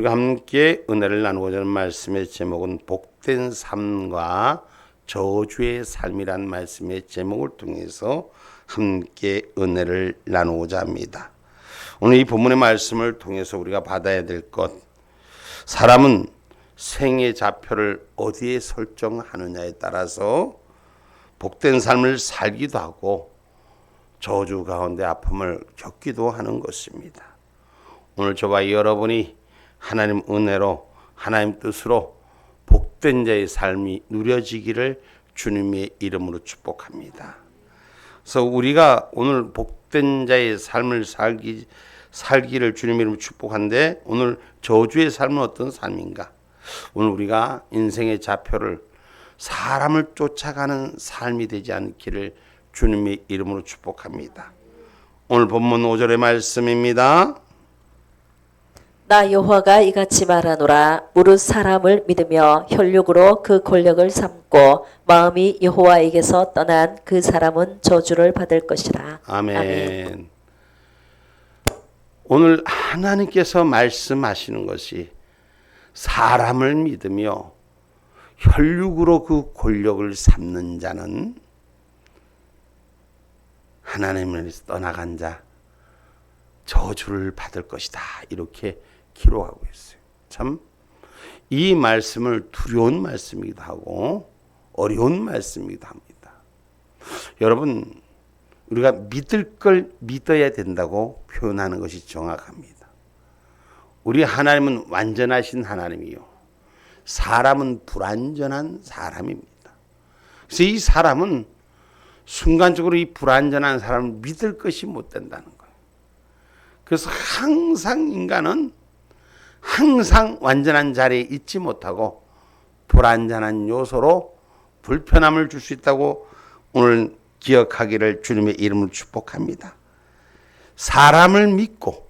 우리가 함께 은혜를 나누고자 하는 말씀의 제목은 복된 삶과 저주의 삶이란 말씀의 제목을 통해서 함께 은혜를 나누고자 합니다. 오늘 이 본문의 말씀을 통해서 우리가 받아야 될 것, 사람은 생의 좌표를 어디에 설정하느냐에 따라서 복된 삶을 살기도 하고 저주 가운데 아픔을 겪기도 하는 것입니다. 오늘 저와 여러분이 하나님 은혜로 하나님 뜻으로 복된 자의 삶이 누려지기를 주님의 이름으로 축복합니다. 그래서 우리가 오늘 복된 자의 삶을 살기를 주님의 이름으로 축복한데, 오늘 저주의 삶은 어떤 삶인가? 오늘 우리가 인생의 좌표를 사람을 쫓아가는 삶이 되지 않기를 주님의 이름으로 축복합니다. 오늘 본문 5절의 말씀입니다. 나 여호와가 이같이 말하노라. 무릇 사람을 믿으며 혈육으로 그 권력을 삼고 마음이 여호와에게서 떠난 그 사람은 저주를 받을 것이라. 아멘. 오늘 하나님께서 말씀하시는 것이 사람을 믿으며 혈육으로 그 권력을 삼는 자는 하나님을 떠나간 자, 저주를 받을 것이다, 이렇게 기록하고 있어요. 참 이 말씀을 두려운 말씀이기도 하고 어려운 말씀이기도 합니다. 여러분, 우리가 믿을 걸 믿어야 된다고 표현하는 것이 정확합니다. 우리 하나님은 완전하신 하나님이요, 사람은 불완전한 사람입니다. 그래서 이 사람은 순간적으로 이 불완전한 사람을 믿을 것이 못 된다는 거예요. 그래서 항상 인간은 항상 완전한 자리에 있지 못하고 불완전한 요소로 불편함을 줄 수 있다고 오늘 기억하기를 주님의 이름으로 축복합니다. 사람을 믿고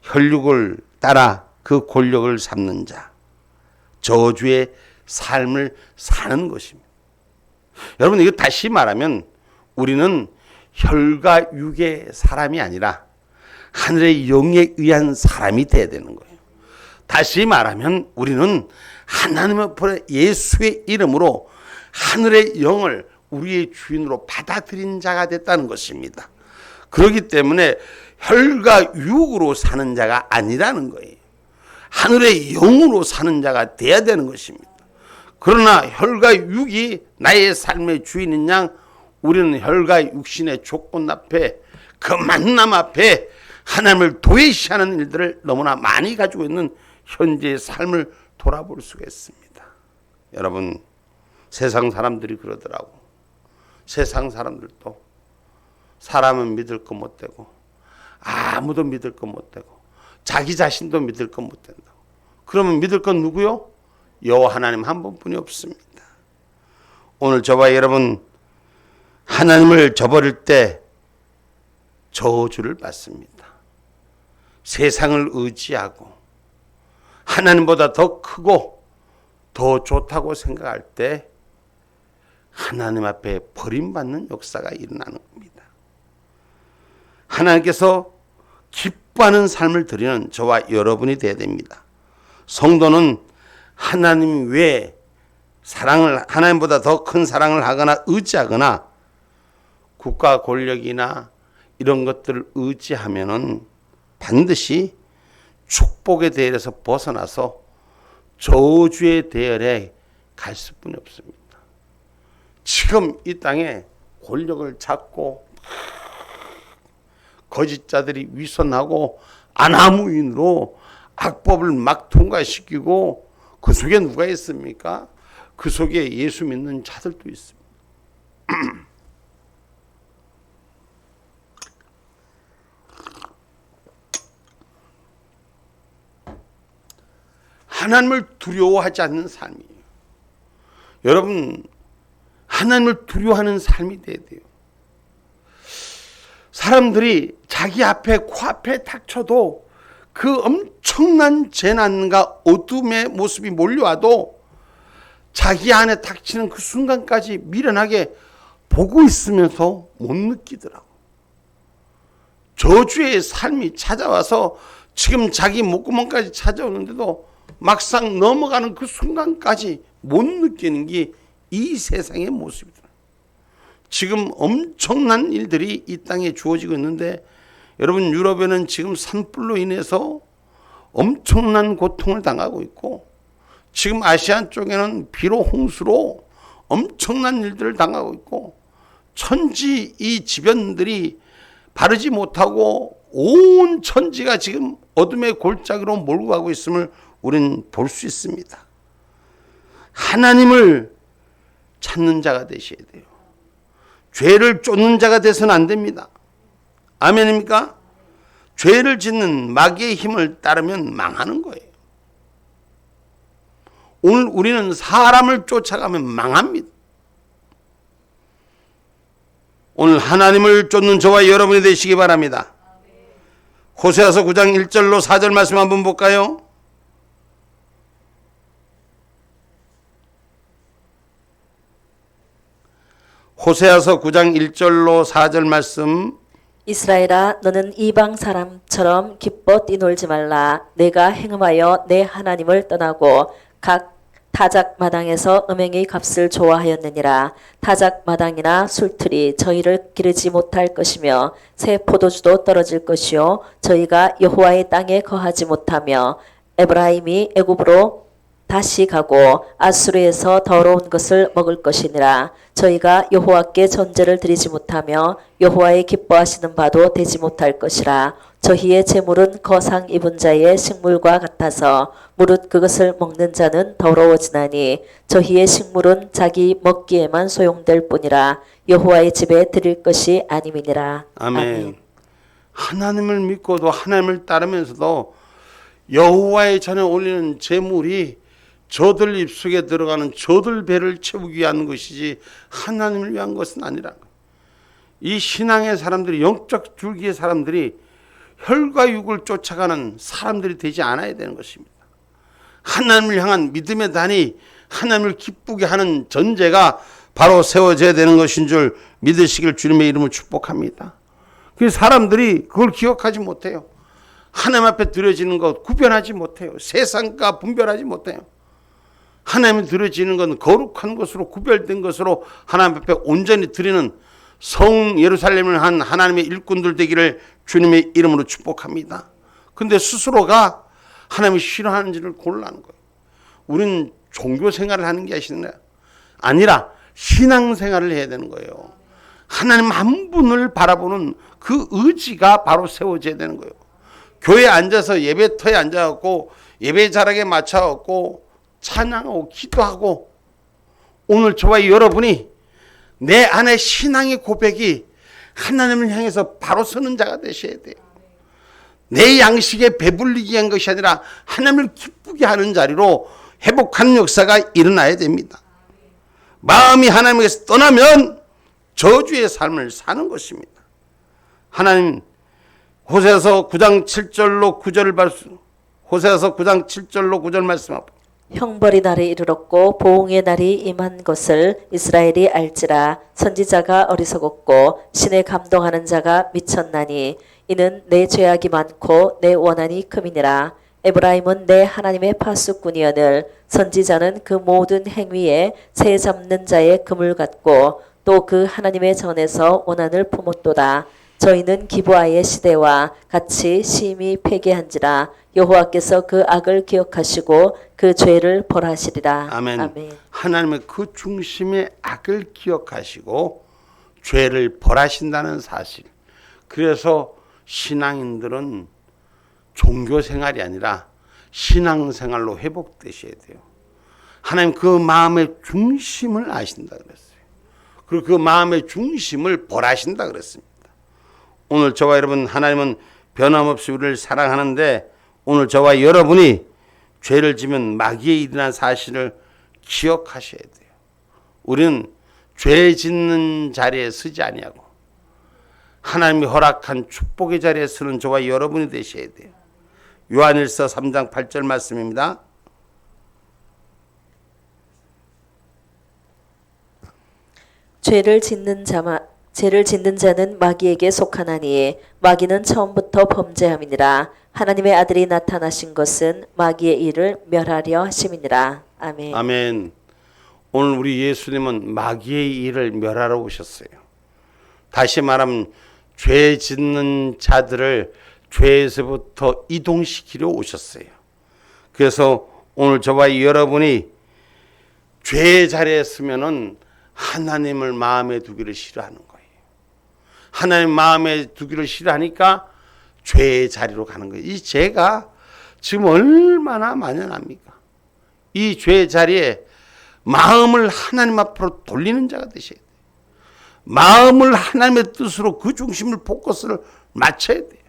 혈육을 따라 그 권력을 삼는 자, 저주의 삶을 사는 것입니다. 여러분, 이거 다시 말하면 우리는 혈과 육의 사람이 아니라 하늘의 영에 의한 사람이 되어야 되는 거예요. 다시 말하면 우리는 하나님 앞에 예수의 이름으로 하늘의 영을 우리의 주인으로 받아들인 자가 됐다는 것입니다. 그렇기 때문에 혈과 육으로 사는 자가 아니라는 거예요. 하늘의 영으로 사는 자가 돼야 되는 것입니다. 그러나 혈과 육이 나의 삶의 주인인 양, 우리는 혈과 육신의 조건 앞에, 그 만남 앞에 하나님을 도외시하는 일들을 너무나 많이 가지고 있는 현재의 삶을 돌아볼 수가 있습니다. 여러분, 세상 사람들이 그러더라고. 세상 사람들도 사람은 믿을 것 못 되고 아무도 믿을 것 못 되고 자기 자신도 믿을 것 못 된다고. 그러면 믿을 건 누구요? 여호와 하나님 한 분뿐이 없습니다. 오늘 저와 여러분, 하나님을 저버릴 때 저주를 받습니다. 세상을 의지하고 하나님보다 더 크고 더 좋다고 생각할 때 하나님 앞에 버림받는 역사가 일어나는 겁니다. 하나님께서 기뻐하는 삶을 드리는 저와 여러분이 되어야 됩니다. 성도는 하나님 외에 하나님보다 더 큰 사랑을 하거나 의지하거나 국가 권력이나 이런 것들을 의지하면은 반드시 축복의 대열에서 벗어나서 저주의 대열에 갈 수뿐이 없습니다. 지금 이 땅에 권력을 잡고 거짓자들이 위선하고 안하무인으로 악법을 막 통과시키고, 그 속에 누가 있습니까? 그 속에 예수 믿는 자들도 있습니다. 하나님을 두려워하지 않는 삶이에요. 여러분, 하나님을 두려워하는 삶이 돼야 돼요. 사람들이 자기 앞에, 코앞에 닥쳐도 그 엄청난 재난과 어둠의 모습이 몰려와도 자기 안에 닥치는 그 순간까지 미련하게 보고 있으면서 못 느끼더라고. 저주의 삶이 찾아와서 지금 자기 목구멍까지 찾아오는데도 막상 넘어가는 그 순간까지 못 느끼는 게 이 세상의 모습이다. 지금 엄청난 일들이 이 땅에 주어지고 있는데 여러분, 유럽에는 지금 산불로 인해서 엄청난 고통을 당하고 있고, 지금 아시안 쪽에는 비로 홍수로 엄청난 일들을 당하고 있고, 천지 이 지변들이 바르지 못하고 온 천지가 지금 어둠의 골짜기로 몰고 가고 있음을 우리는 볼 수 있습니다. 하나님을 찾는 자가 되셔야 돼요. 죄를 쫓는 자가 돼서는 안 됩니다. 아멘입니까? 죄를 짓는 마귀의 힘을 따르면 망하는 거예요. 오늘 우리는 사람을 쫓아가면 망합니다. 오늘 하나님을 쫓는 저와 여러분이 되시기 바랍니다. 호세아서 9장 1절로 4절 말씀 한번 볼까요? 호세아서 9장 1절로 4절 말씀. 이스라엘아, 너는 이방 사람처럼 기뻐 뛰놀지 말라. 내가 행음하여 내 하나님을 떠나고 각 타작 마당에서 음행의 값을 좋아하였느니라. 타작 마당이나 술틀이 저희를 기르지 못할 것이며 새 포도주도 떨어질 것이요 저희가 여호와의 땅에 거하지 못하며 에브라임이 애굽으로 다시 가고 아수르에서 더러운 것을 먹을 것이니라. 저희가 여호와께 전제를 드리지 못하며 여호와의 기뻐하시는 바도 되지 못할 것이라. 저희의 재물은 거상 입은 자의 식물과 같아서 무릇 그것을 먹는 자는 더러워지나니 저희의 식물은 자기 먹기에만 소용될 뿐이라. 여호와의 집에 드릴 것이 아님이니라. 아멘. 하나님을 믿고도 하나님을 따르면서도 여호와의 전에 올리는 재물이 저들 입속에 들어가는 저들 배를 채우기 위한 것이지 하나님을 위한 것은 아니라. 이 신앙의 사람들이, 영적 줄기의 사람들이 혈과 육을 쫓아가는 사람들이 되지 않아야 되는 것입니다. 하나님을 향한 믿음의 단이 하나님을 기쁘게 하는 전제가 바로 세워져야 되는 것인 줄 믿으시길 주님의 이름으로 축복합니다. 그 사람들이 그걸 기억하지 못해요. 하나님 앞에 드려지는 것 구별하지 못해요. 세상과 분별하지 못해요. 하나님이 드려지는 건 거룩한 것으로 구별된 것으로 하나님 앞에 온전히 드리는 성 예루살렘을 한 하나님의 일꾼들 되기를 주님의 이름으로 축복합니다. 근데 스스로가 하나님이 싫어하는지를 고르라는 거예요. 우리는 종교 생활을 하는 게 아니라 신앙 생활을 해야 되는 거예요. 하나님 한 분을 바라보는 그 의지가 바로 세워져야 되는 거예요. 교회에 앉아서 예배터에 앉아갖고 예배 자락에 맞춰갖고 찬양하고 기도하고, 오늘 저와 여러분이 내 안에 신앙의 고백이 하나님을 향해서 바로 서는 자가 되셔야 돼요. 내 양식에 배불리게 한 것이 아니라 하나님을 기쁘게 하는 자리로 회복하는 역사가 일어나야 됩니다. 마음이 하나님에게서 떠나면 저주의 삶을 사는 것입니다. 하나님, 호세아서 9장 7절로 9절 말씀, 호세아서 9장 7절로 9절 말씀하고, 형벌의 날이 이르렀고 보응의 날이 임한 것을 이스라엘이 알지라. 선지자가 어리석었고 신에 감동하는 자가 미쳤나니 이는 내 죄악이 많고 내 원한이 큼이니라. 에브라임은 내 하나님의 파수꾼이여늘 선지자는 그 모든 행위에 새 잡는 자의 금을 갖고 또 그 하나님의 전에서 원한을 품었도다. 저희는 기브아의 시대와 같이 심히 회개한지라. 여호와께서 그 악을 기억하시고 그 죄를 벌하시리라. 아멘. 아멘. 하나님의 그 중심의 악을 기억하시고 죄를 벌하신다는 사실. 그래서 신앙인들은 종교 생활이 아니라 신앙 생활로 회복되셔야 돼요. 하나님 그 마음의 중심을 아신다 그랬어요. 그리고 그 마음의 중심을 벌하신다 그랬습니다. 오늘 저와 여러분, 하나님은 변함없이 우리를 사랑하는데 오늘 저와 여러분이 죄를 지면 마귀의 일이라는 사실을 기억하셔야 돼요. 우리는 죄 짓는 자리에 서지 아니하고 하나님이 허락한 축복의 자리에 서는 저와 여러분이 되셔야 돼요. 요한일서 3장 8절 말씀입니다. 죄를 짓는 죄를 짓는 자는 마귀에게 속하나니 마귀는 처음부터 범죄함이니라. 하나님의 아들이 나타나신 것은 마귀의 일을 멸하려 하심이니라. 아멘. 아멘. 오늘 우리 예수님은 마귀의 일을 멸하러 오셨어요. 다시 말하면 죄 짓는 자들을 죄에서부터 이동시키려 오셨어요. 그래서 오늘 저와 여러분이 죄의 자리에 서면은 하나님을 마음에 두기를 싫어하는 거예요. 하나님 마음에 두기를 싫어하니까 죄의 자리로 가는 거예요. 이 죄가 지금 얼마나 만연합니까? 이 죄의 자리에 마음을 하나님 앞으로 돌리는 자가 되셔야 돼요. 마음을 하나님의 뜻으로 그 중심을 포커스를 맞춰야 돼요.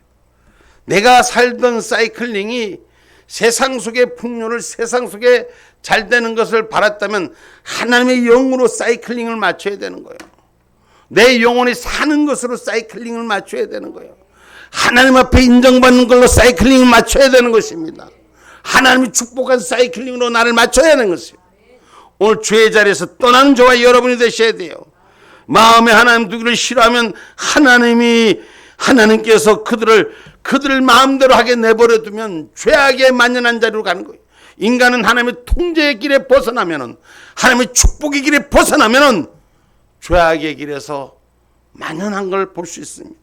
내가 살던 사이클링이 세상 속의 풍요를 세상 속에 잘 되는 것을 바랐다면 하나님의 영으로 사이클링을 맞춰야 되는 거예요. 내 영혼이 사는 것으로 사이클링을 맞춰야 되는 거예요. 하나님 앞에 인정받는 걸로 사이클링을 맞춰야 되는 것입니다. 하나님이 축복한 사이클링으로 나를 맞춰야 하는 것이에요. 오늘 죄의 자리에서 떠나는 저와 여러분이 되셔야 돼요. 마음에 하나님 두기를 싫어하면 하나님께서 그들을 마음대로 하게 내버려 두면 죄악에 만연한 자리로 가는 거예요. 인간은 하나님의 통제의 길에 벗어나면은, 하나님의 축복의 길에 벗어나면은 죄악의 길에서 만연한 걸 볼 수 있습니다.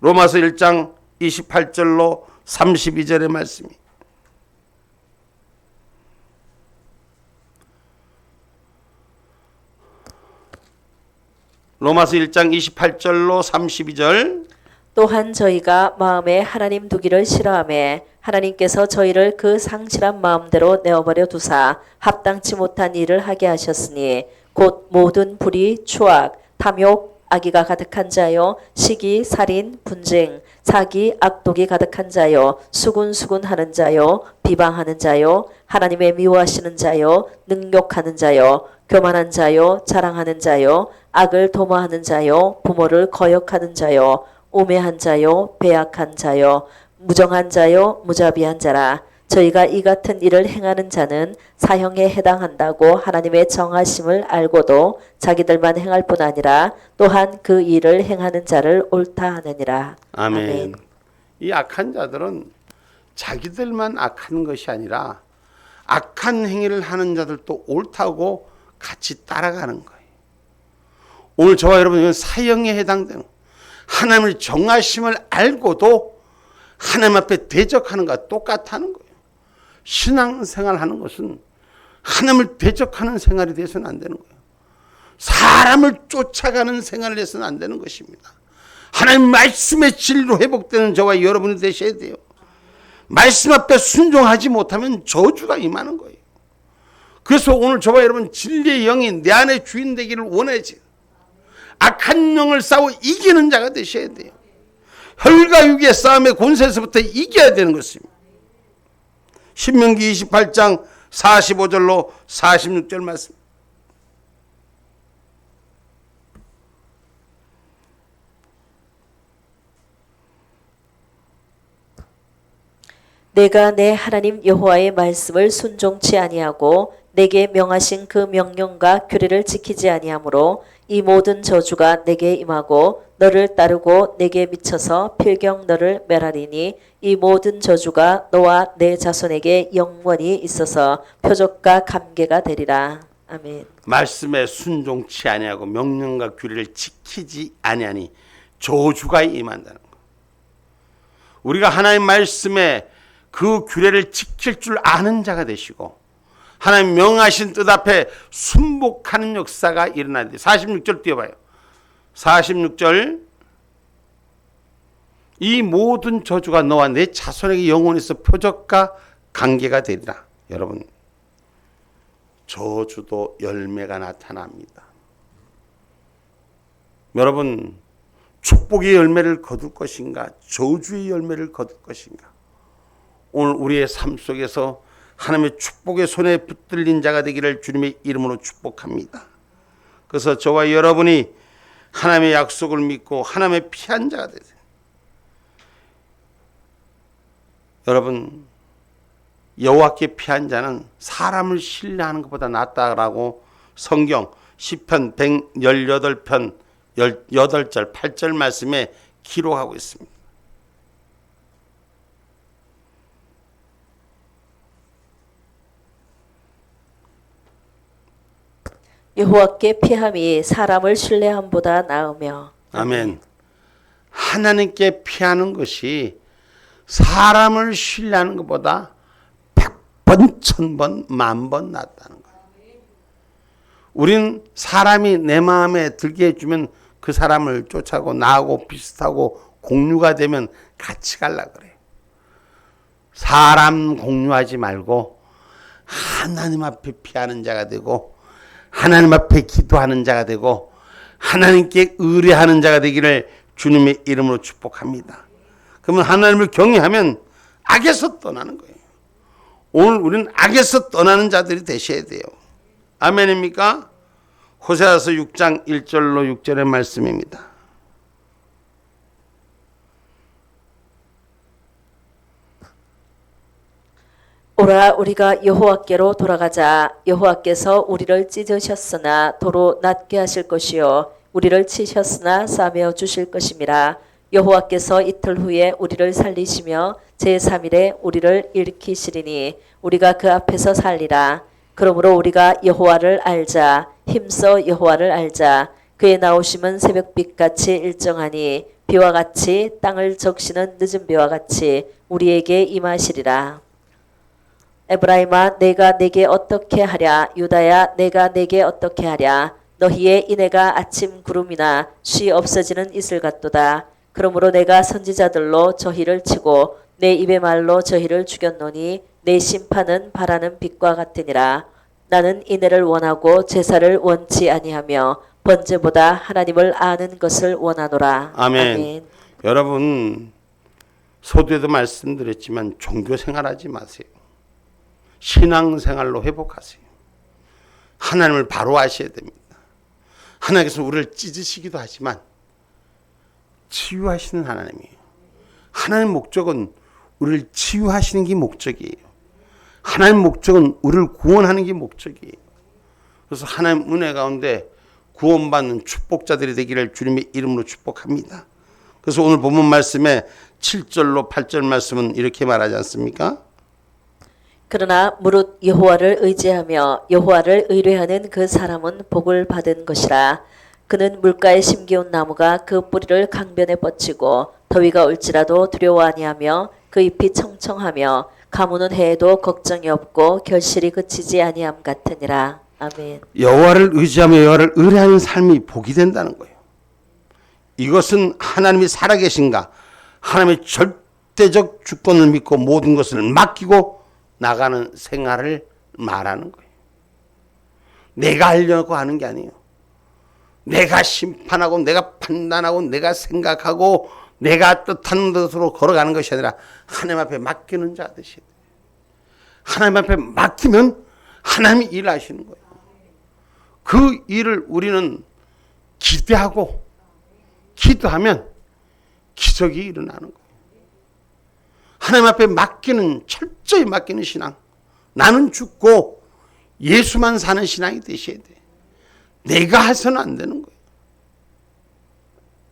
로마서 1장 28절로 32절의 말씀이 로마서 1장 28절로 32절 또한 저희가 마음에 하나님 두기를 싫어하며 하나님께서 저희를 그 상실한 마음대로 내어버려 두사 합당치 못한 일을 하게 하셨으니 곧 모든 불의, 추악, 탐욕, 악의가 가득한 자요, 시기, 살인, 분쟁, 사기, 악독이 가득한 자요, 수군수군하는 자요, 비방하는 자요, 하나님의 미워하시는 자요, 능욕하는 자요, 교만한 자요, 자랑하는 자요, 악을 도모하는 자요, 부모를 거역하는 자요, 우매한 자요, 배악한 자요, 무정한 자요, 무자비한 자라. 저희가 이 같은 일을 행하는 자는 사형에 해당한다고 하나님의 정하심을 알고도 자기들만 행할 뿐 아니라 또한 그 일을 행하는 자를 옳다 하느니라. 아멘. 아멘. 이 악한 자들은 자기들만 악한 것이 아니라 악한 행위를 하는 자들도 옳다고 같이 따라가는 거예요. 오늘 저와 여러분은 사형에 해당되는, 하나님의 정하심을 알고도 하나님 앞에 대적하는 것과 똑같다는 거예요. 신앙생활 하는 것은 하나님을 대적하는 생활이 돼서는 안 되는 거예요. 사람을 쫓아가는 생활을 해서는 안 되는 것입니다. 하나님 말씀의 진리로 회복되는 저와 여러분이 되셔야 돼요. 말씀 앞에 순종하지 못하면 저주가 임하는 거예요. 그래서 오늘 저와 여러분 진리의 영이 내 안에 주인 되기를 원하지. 악한 영을 싸워 이기는 자가 되셔야 돼요. 혈과 육의 싸움의 권세에서부터 이겨야 되는 것입니다. 신명기 28장 45절로 46절 말씀. 내가 내 하나님 여호와의 말씀을 순종치 아니하고 내게 명하신 그 명령과 규례를 지키지 아니하므로 이 모든 저주가 내게 임하고 너를 따르고 내게 미쳐서 필경 너를 멸하리니 이 모든 저주가 너와 내 자손에게 영원히 있어서 표적과 감개가 되리라. 아멘. 말씀에 순종치 아니하고 명령과 규례를 지키지 아니하니 저주가 임한다는 거. 우리가 하나님 말씀에 그 규례를 지킬 줄 아는 자가 되시고 하나님 명하신 뜻 앞에 순복하는 역사가 일어나야 돼요. 46절 띄워봐요. 46절. 이 모든 저주가 너와 내 자손에게 영원해서 표적과 관계가 되리라. 여러분, 저주도 열매가 나타납니다. 여러분, 축복의 열매를 거둘 것인가, 저주의 열매를 거둘 것인가? 오늘 우리의 삶 속에서 하나님의 축복의 손에 붙들린 자가 되기를 주님의 이름으로 축복합니다. 그래서 저와 여러분이 하나님의 약속을 믿고 하나님의 피한 자가 되세요. 여러분, 여호와께 피한 자는 사람을 신뢰하는 것보다 낫다라고 성경 시편 118편 8절, 8절 말씀에 기록하고 있습니다. 여호와께 피함이 사람을 신뢰함보다 나으며. 아멘. 하나님께 피하는 것이 사람을 신뢰하는 것보다 100번, 1000번, 10,000번 낫다는 거예요. 우린 사람이 내 마음에 들게 해주면 그 사람을 쫓아고 나하고 비슷하고 공유가 되면 같이 가려고 그래요. 사람 공유하지 말고 하나님 앞에 피하는 자가 되고 하나님 앞에 기도하는 자가 되고 하나님께 의뢰하는 자가 되기를 주님의 이름으로 축복합니다. 그러면 하나님을 경외하면 악에서 떠나는 거예요. 오늘 우리는 악에서 떠나는 자들이 되셔야 돼요. 아멘입니까? 호세아서 6장 1절로 6절의 말씀입니다. 오라 우리가 여호와께로 돌아가자. 여호와께서 우리를 찢으셨으나 도로 낫게 하실 것이요 우리를 치셨으나 싸매어 주실 것임이라. 여호와께서 이틀 후에 우리를 살리시며 제3일에 우리를 일으키시리니 우리가 그 앞에서 살리라. 그러므로 우리가 여호와를 알자. 힘써 여호와를 알자. 그의 나오심은 새벽빛같이 일정하니 비와 같이 땅을 적시는 늦은 비와 같이 우리에게 임하시리라. 에브라임아 내가 내게 어떻게 하랴. 유다야 내가 내게 어떻게 하랴. 너희의 인애가 아침 구름이나 쉬 없어지는 이슬 같도다. 그러므로 내가 선지자들로 저희를 치고 내 입의 말로 저희를 죽였노니 내 심판은 바라는 빛과 같으니라. 나는 인애를 원하고 제사를 원치 아니하며 번제보다 하나님을 아는 것을 원하노라. 아멘. 아멘. 여러분 서두에도 말씀드렸지만 종교 생활하지 마세요. 신앙생활로 회복하세요. 하나님을 바로 아셔야 됩니다. 하나님께서 우리를 찢으시기도 하지만 치유하시는 하나님이에요. 하나님의 목적은 우리를 치유하시는 게 목적이에요. 하나님의 목적은 우리를 구원하는 게 목적이에요. 그래서 하나님 은혜 가운데 구원받는 축복자들이 되기를 주님의 이름으로 축복합니다. 그래서 오늘 본문 말씀에 7절로 8절 말씀은 이렇게 말하지 않습니까? 그러나 무릇 여호와를 의지하며 여호와를 의뢰하는 그 사람은 복을 받은 것이라. 그는 물가에 심기운 나무가 그 뿌리를 강변에 뻗치고 더위가 올지라도 두려워 아니하며 그 잎이 청청하며 가무는 해에도 걱정이 없고 결실이 그치지 아니함 같으니라. 아멘. 여호와를 의지하며 여호와를 의뢰하는 삶이 복이 된다는 거예요. 이것은 하나님이 살아계신가, 하나님의 절대적 주권을 믿고 모든 것을 맡기고 나가는 생활을 말하는 거예요. 내가 하려고 하는 게 아니에요. 내가 심판하고 내가 판단하고 내가 생각하고 내가 뜻하는 것으로 걸어가는 것이 아니라 하나님 앞에 맡기는 자 되시. 하나님 앞에 맡기면 하나님이 일하시는 거예요. 그 일을 우리는 기대하고 기도하면 기적이 일어나는 거예요. 하나님 앞에 맡기는, 철저히 맡기는 신앙. 나는 죽고 예수만 사는 신앙이 되셔야 돼. 내가 해서는 안 되는 거예요.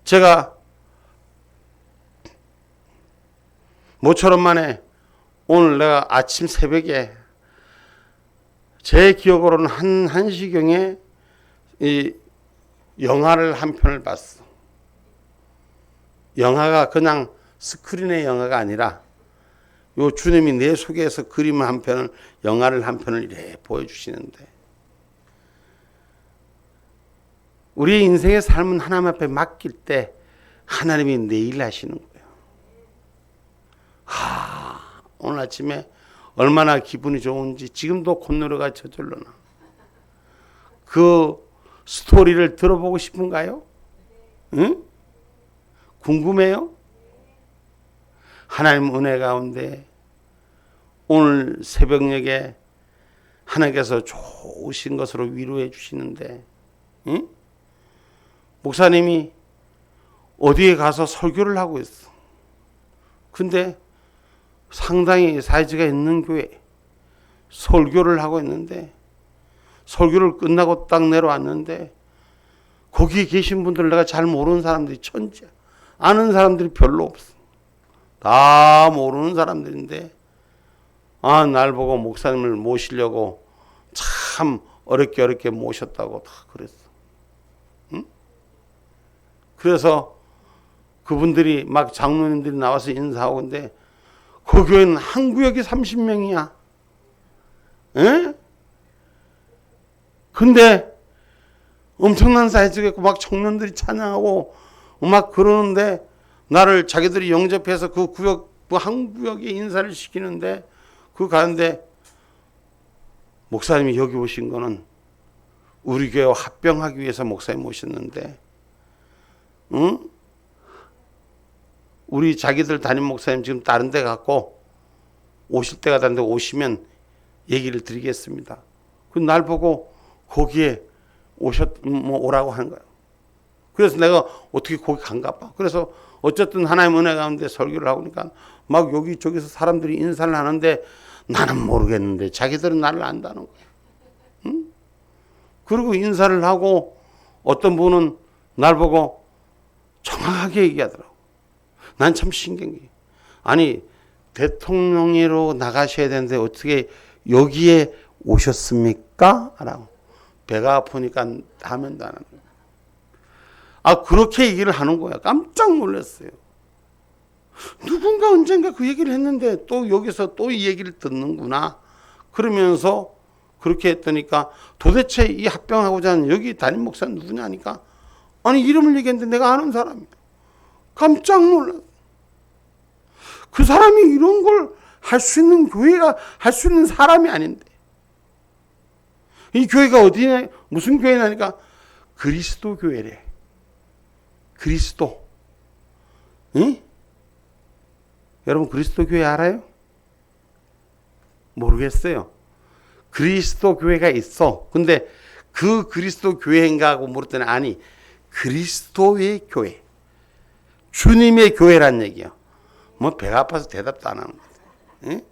제가 모처럼 만에 오늘 내가 아침 새벽에 제 기억으로는 한 1시경에 이 영화를 한 편을 봤어. 영화가 그냥 스크린의 영화가 아니라 요 주님이 내 속에서 그림 한 편을, 영화를 한 편을 이렇게 보여주시는데, 우리의 인생의 삶은 하나님 앞에 맡길 때 하나님이 내일 하시는 거예요. 오늘 아침에 얼마나 기분이 좋은지 지금도 콧노래가 저절로 나. 그 스토리를 들어보고 싶은가요? 응? 궁금해요? 하나님 은혜 가운데 오늘 새벽녘에 하나님께서 좋으신 것으로 위로해 주시는데, 응? 목사님이 어디에 가서 설교를 하고 있어. 근데 상당히 사이즈가 있는 교회 설교를 하고 있는데, 설교를 끝나고 딱 내려왔는데 거기에 계신 분들 내가 잘 모르는 사람들이 천지야. 아는 사람들이 별로 없어. 다 모르는 사람들인데 날 보고 목사님을 모시려고 참 어렵게 모셨다고 다 그랬어. 응? 그래서 그분들이 막 장로님들이 나와서 인사하고 근데 그 교회는 한 구역이 30명이야. 에? 근데 엄청난 사회적이고 막 청년들이 찬양하고 막 그러는데 나를 자기들이 영접해서 그 구역 한 구역에 인사를 시키는데 그 가는데 목사님이 여기 오신 거는 우리 교회 합병하기 위해서 목사님 오셨는데 응? 우리 자기들 담임 목사님 지금 다른 데 갔고 오실 때가 다른데 오시면 얘기를 드리겠습니다. 그 날 보고 거기에 오라고 하는 거야. 그래서 내가 어떻게 거기 간가 봐. 그래서 어쨌든 하나님 은혜 가운데 설교를 하고 그러니까 막 여기저기서 사람들이 인사를 하는데 나는 모르겠는데 자기들은 나를 안다는 거야. 응? 그리고 인사를 하고 어떤 분은 날 보고 정확하게 얘기하더라고. 난 참 신기해. 아니 대통령으로 나가셔야 되는데 어떻게 여기에 오셨습니까? 라고. 배가 아프니까 하면 안 하는 거야. 그렇게 얘기를 하는 거야. 깜짝 놀랐어요. 누군가 언젠가 그 얘기를 했는데 또 여기서 또 이 얘기를 듣는구나. 그러면서 그렇게 했더니까 도대체 이 합병하고자 하는 여기 담임 목사는 누구냐 하니까 아니 이름을 얘기했는데 내가 아는 사람이야. 깜짝 놀랐어. 그 사람이 이런 걸 할 수 있는 교회가 할 수 있는 사람이 아닌데 이 교회가 어디냐 무슨 교회냐니까 그리스도 교회래. 그리스도. 응? 여러분 그리스도 교회 알아요? 모르겠어요. 그리스도 교회가 있어. 근데 그 그리스도 교회인가 하고 물었더니 아니 그리스도의 교회. 주님의 교회란 얘기야. 뭐 배가 아파서 대답도 안 하는 거야. 응?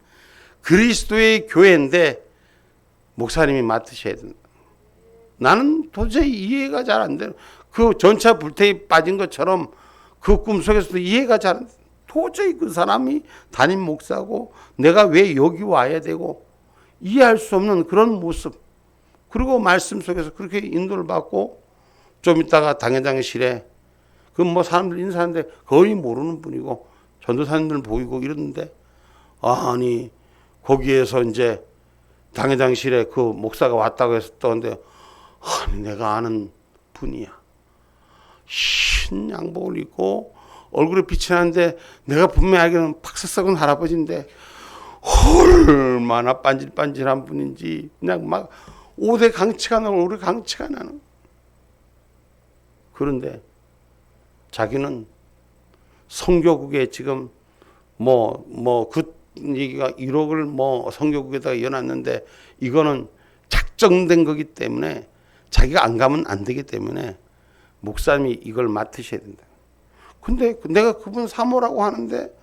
그리스도의 교회인데 목사님이 맡으셔야 된다. 나는 도저히 이해가 잘 안 돼. 그 전차 불태에 빠진 것처럼 그 꿈속에서도 이해가 잘 안 돼. 도저히 그 사람이 담임 목사고 내가 왜 여기 와야 되고 이해할 수 없는 그런 모습. 그리고 말씀 속에서 그렇게 인도를 받고 좀 있다가 당회장실에 그 뭐 사람들 인사하는데 거의 모르는 분이고 전도사님들 보이고 이러는데 아니 거기에서 이제 당회장실에 그 목사가 왔다고 해서 떠는데 아니 내가 아는 분이야. 흰 양복을 입고 얼굴에 빛이 나는데 내가 분명히 알기로는 팍스 썩은 할아버지인데 얼마나 반질반질한 분인지 그냥 막 5대 강치가 나고 우리 강치가 나는. 그런데 자기는 성교국에 지금 그 얘기가 1억을 성교국에다가 이어놨는데 이거는 작정된 거기 때문에 자기가 안 가면 안 되기 때문에 목사님이 이걸 맡으셔야 된다. 근데 내가 그분 사모라고 하는데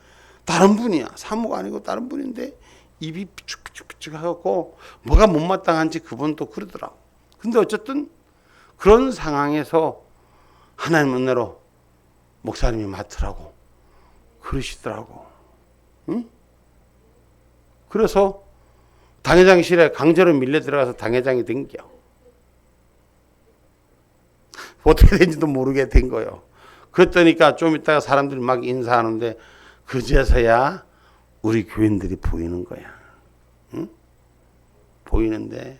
다른 분이야. 사모가 아니고 다른 분인데 입이 삐죽삐죽 하고 뭐가 못마땅한지 그분도 그러더라고. 근데 어쨌든 그런 상황에서 하나님 은혜로 목사님이 맡으라고 그러시더라고. 응? 그래서 당회장실에 강제로 밀려 들어가서 당회장이 된겨. 어떻게 된지도 모르게 된 거예요. 그랬더니까 좀 있다가 사람들이 막 인사하는데 그제서야 우리 교인들이 보이는 거야. 응? 보이는데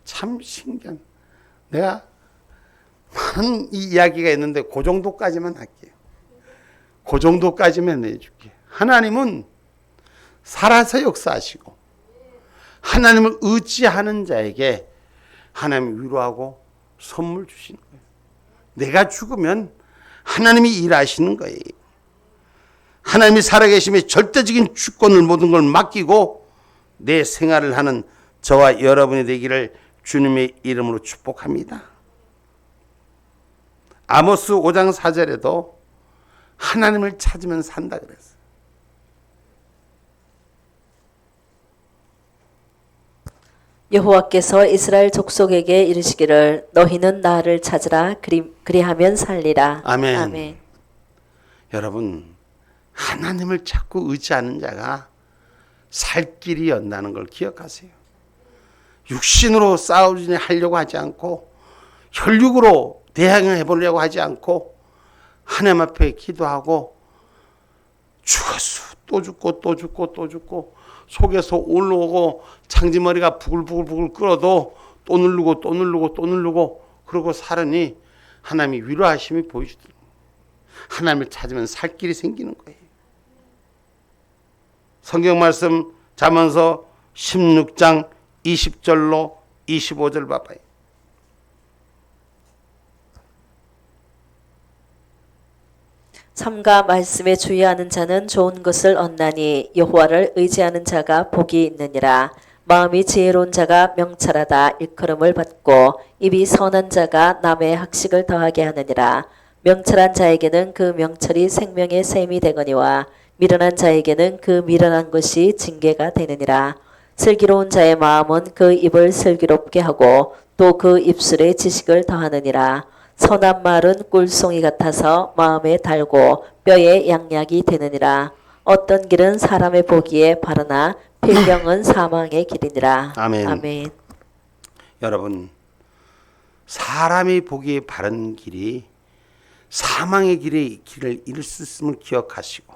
참 신기한. 내가 많은 이 이야기가 있는데 그 정도까지만 할게요. 그 정도까지만 내줄게. 하나님은 살아서 역사하시고 하나님을 의지하는 자에게 하나님 위로하고 선물 주시는 거예요. 내가 죽으면 하나님이 일하시는 거예요. 하나님이 살아계심에 절대적인 주권을 모든 걸 맡기고 내 생활을 하는 저와 여러분이 되기를 주님의 이름으로 축복합니다. 아모스 5장 4절에도 하나님을 찾으면 산다 그랬어요. 여호와께서 이스라엘 족속에게 이르시기를 너희는 나를 찾으라 그리하면 살리라. 아멘. 아멘. 여러분, 하나님을 찾고 의지하는 자가 살 길이 연다는 걸 기억하세요. 육신으로 싸우려고 하지 않고 혈육으로 대항해 보려고 하지 않고 하나님 앞에 기도하고 죽었어. 또 죽고 또 죽고 또 죽고 속에서 올라오고 창지머리가 부글부글 끓어도 또 누르고 또 누르고 또 누르고 그러고 살으니 하나님이 위로하심이 보이시더라고요. 하나님을 찾으면 살 길이 생기는 거예요. 성경 말씀 잠언서 16장 20절로 25절 봐봐요. 삼가 말씀에 주의하는 자는 좋은 것을 얻나니 여호와를 의지하는 자가 복이 있느니라. 마음이 지혜로운 자가 명철하다 일컬음을 받고 입이 선한 자가 남의 학식을 더하게 하느니라. 명철한 자에게는 그 명철이 생명의 샘이 되거니와 미련한 자에게는 그 미련한 것이 징계가 되느니라. 슬기로운 자의 마음은 그 입을 슬기롭게 하고 또 그 입술에 지식을 더하느니라. 선한 말은 꿀송이 같아서 마음에 달고 뼈에 양약이 되느니라. 어떤 길은 사람의 보기에 바르나 필경은 사망의 길이니라. 아멘. 아멘. 여러분, 사람이 보기에 바른 길이 사망의 길을 잃을 수 있음을 기억하시고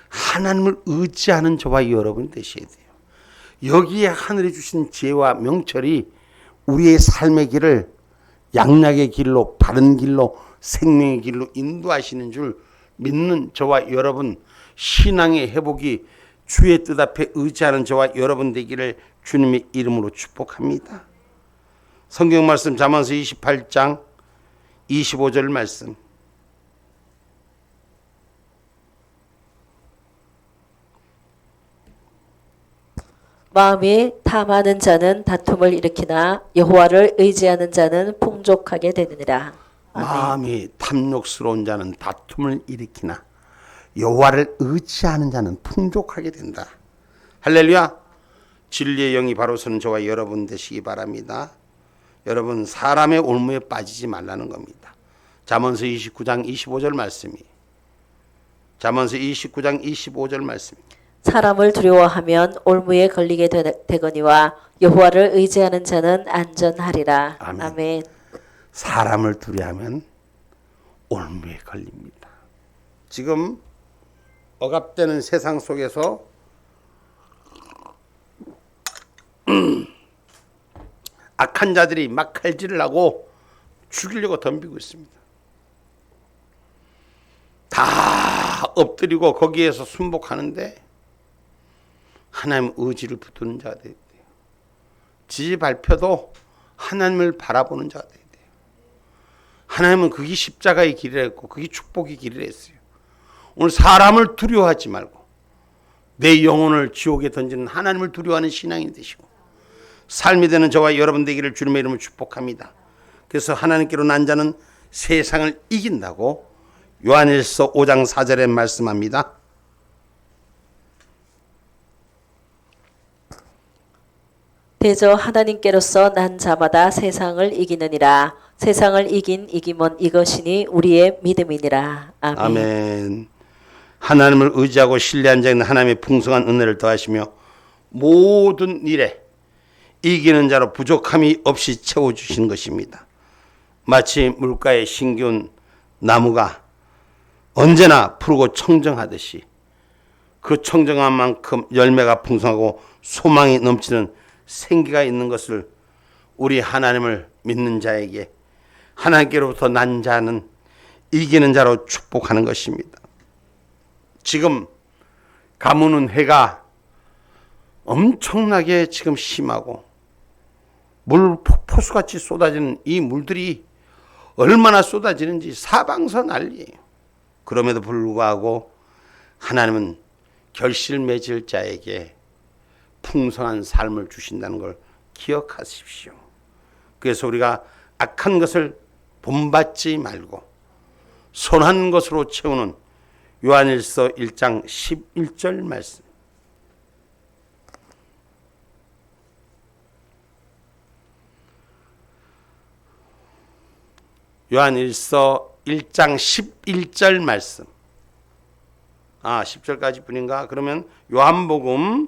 하나님을 의지하는 저와 여러분이 되셔야 돼요. 여기에 하늘이 주신 지혜와 명철이 우리의 삶의 길을 양락의 길로 바른 길로 생명의 길로 인도하시는 줄 믿는 저와 여러분, 신앙의 회복이 주의 뜻 앞에 의지하는 저와 여러분 되기를 주님의 이름으로 축복합니다. 성경 말씀 잠언서 28장 25절 말씀. 마음이 탐하는 자는 다툼을 일으키나 여호와를 의지하는 자는 풍족하게 되느니라. 아멘. 마음이 탐욕스러운 자는 다툼을 일으키나 여호와를 의지하는 자는 풍족하게 된다. 할렐루야. 진리의 영이 바로 서는 저와 여러분 되시기 바랍니다. 여러분, 사람의 올무에 빠지지 말라는 겁니다. 잠언서 29장 25절 말씀이 잠언서 29장 25절 말씀이 사람을 두려워하면 올무에 걸리게 되거니와 여호와를 의지하는 자는 안전하리라. 아멘. 아멘. 사람을 두려워하면 올무에 걸립니다. 지금 억압되는 세상 속에서 악한 자들이 막 칼질을 하고 죽이려고 덤비고 있습니다. 다 엎드리고 거기에서 순복하는데 하나님 의지를 붙드는 자가 돼야 돼요. 지지 발표도 하나님을 바라보는 자가 돼야 돼요. 하나님은 그게 십자가의 길이라 했고 그게 축복의 길이라 했어요. 오늘 사람을 두려워하지 말고 내 영혼을 지옥에 던지는 하나님을 두려워하는 신앙이 되시고 삶이 되는 저와 여러분 되기를 주님의 이름으로 축복합니다. 그래서 하나님께로 난 자는 세상을 이긴다고 요한일서 5장 4절에 말씀합니다. 대저 하나님께로서 난 자마다 세상을 이기느니라. 세상을 이김은 이것이니 우리의 믿음이니라. 아멘. 아멘. 하나님을 의지하고 신뢰한 자에는 하나님의 풍성한 은혜를 더하시며 모든 일에 이기는 자로 부족함이 없이 채워주시는 것입니다. 마치 물가에 심겨온 나무가 언제나 푸르고 청정하듯이 그 청정한 만큼 열매가 풍성하고 소망이 넘치는 생기가 있는 것을 우리 하나님을 믿는 자에게 하나님께로부터 난 자는 이기는 자로 축복하는 것입니다. 지금 가뭄은 해가 엄청나게 지금 심하고 물 폭포수같이 쏟아지는 이 물들이 얼마나 쏟아지는지 사방서 난리예요. 그럼에도 불구하고 하나님은 결실 맺을 자에게 풍성한 삶을 주신다는 걸 기억하십시오. 그래서 우리가 악한 것을 본받지 말고 선한 것으로 채우는 요한일서 1장 11절 말씀. 요한일서 1장 11절 말씀. 10절까지 뿐인가? 그러면 요한복음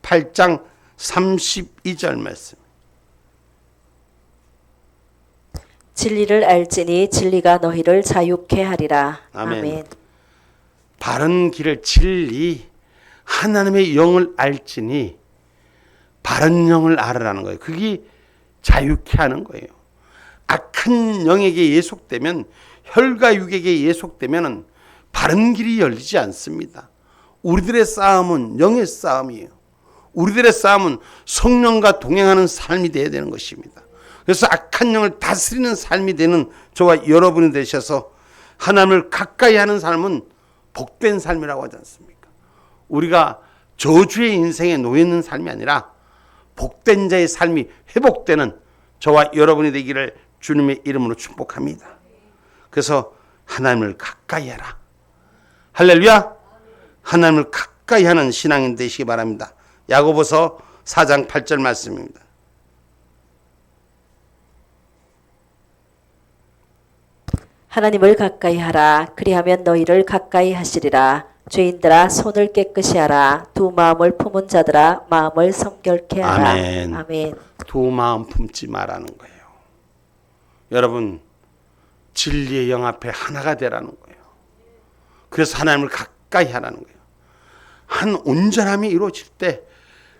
8장 32절 말씀. 진리를 알지니 진리가 너희를 자유케 하리라. 아멘. 아멘. 바른 길을 진리, 하나님의 영을 알지니 바른 영을 알으라는 거예요. 그게 자유케 하는 거예요. 악한 영에게 예속되면, 혈과 육에게 예속되면 바른 길이 열리지 않습니다. 우리들의 싸움은 영의 싸움이에요. 우리들의 싸움은 성령과 동행하는 삶이 되어야 되는 것입니다. 그래서 악한 영을 다스리는 삶이 되는 저와 여러분이 되셔서 하나님을 가까이 하는 삶은 복된 삶이라고 하지 않습니까? 우리가 저주의 인생에 놓여 있는 삶이 아니라 복된 자의 삶이 회복되는 저와 여러분이 되기를 주님의 이름으로 축복합니다. 그래서 하나님을 가까이 하라. 할렐루야. 하나님을 가까이 하는 신앙인 되시기 바랍니다. 야고보서 4장 8절 말씀입니다. 하나님을 가까이 하라. 그리하면 너희를 가까이 하시리라. 죄인들아 손을 깨끗이 하라. 두 마음을 품은 자들아 마음을 성결케 하라. 아멘. 아멘. 두 마음 품지 말라는 거예요. 여러분, 진리의 영 앞에 하나가 되라는 거예요. 그래서 하나님을 가까이 하라는 거예요. 한 온전함이 이루어질 때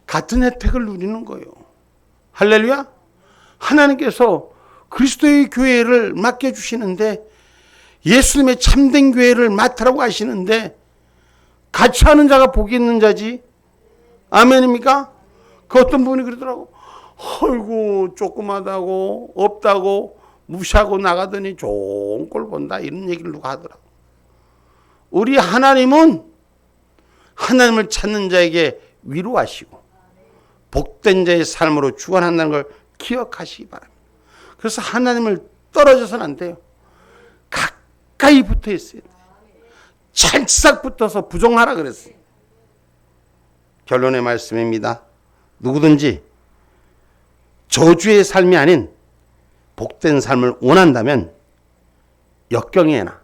같은 혜택을 누리는 거예요. 할렐루야. 하나님께서 그리스도의 교회를 맡겨주시는데, 예수님의 참된 교회를 맡으라고 하시는데 같이 하는 자가 복이 있는 자지. 아멘입니까? 그 어떤 분이 그러더라고. 아이고 조그마다고 없다고 무시하고 나가더니 좋은 꼴 본다, 이런 얘기를 누가 하더라고. 우리 하나님은 하나님을 찾는 자에게 위로하시고 복된 자의 삶으로 주관한다는 걸 기억하시기 바랍니다. 그래서 하나님을 떨어져서는 안 돼요. 가까이 붙어 있어야 돼요. 찰싹 붙어서 부종하라 그랬어요. 결론의 말씀입니다. 누구든지 저주의 삶이 아닌 복된 삶을 원한다면 역경에나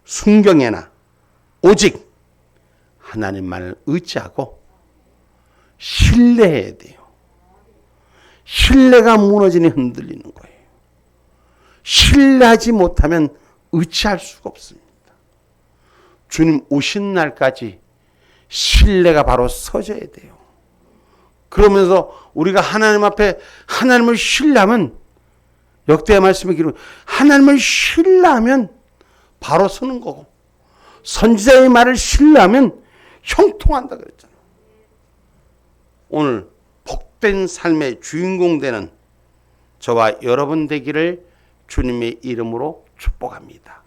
순경에나 오직 하나님만을 의지하고 신뢰해야 돼요. 신뢰가 무너지니 흔들리는 거예요. 신뢰하지 못하면 의지할 수가 없습니다. 주님 오신 날까지 신뢰가 바로 서져야 돼요. 그러면서 우리가 하나님 앞에 하나님을 신뢰하면, 역대의 말씀에 기록, 하나님을 신뢰하면 바로 서는 거고, 선지자의 말을 신뢰하면 형통한다 그랬잖아요. 오늘 복된 삶의 주인공 되는 저와 여러분 되기를 주님의 이름으로 축복합니다.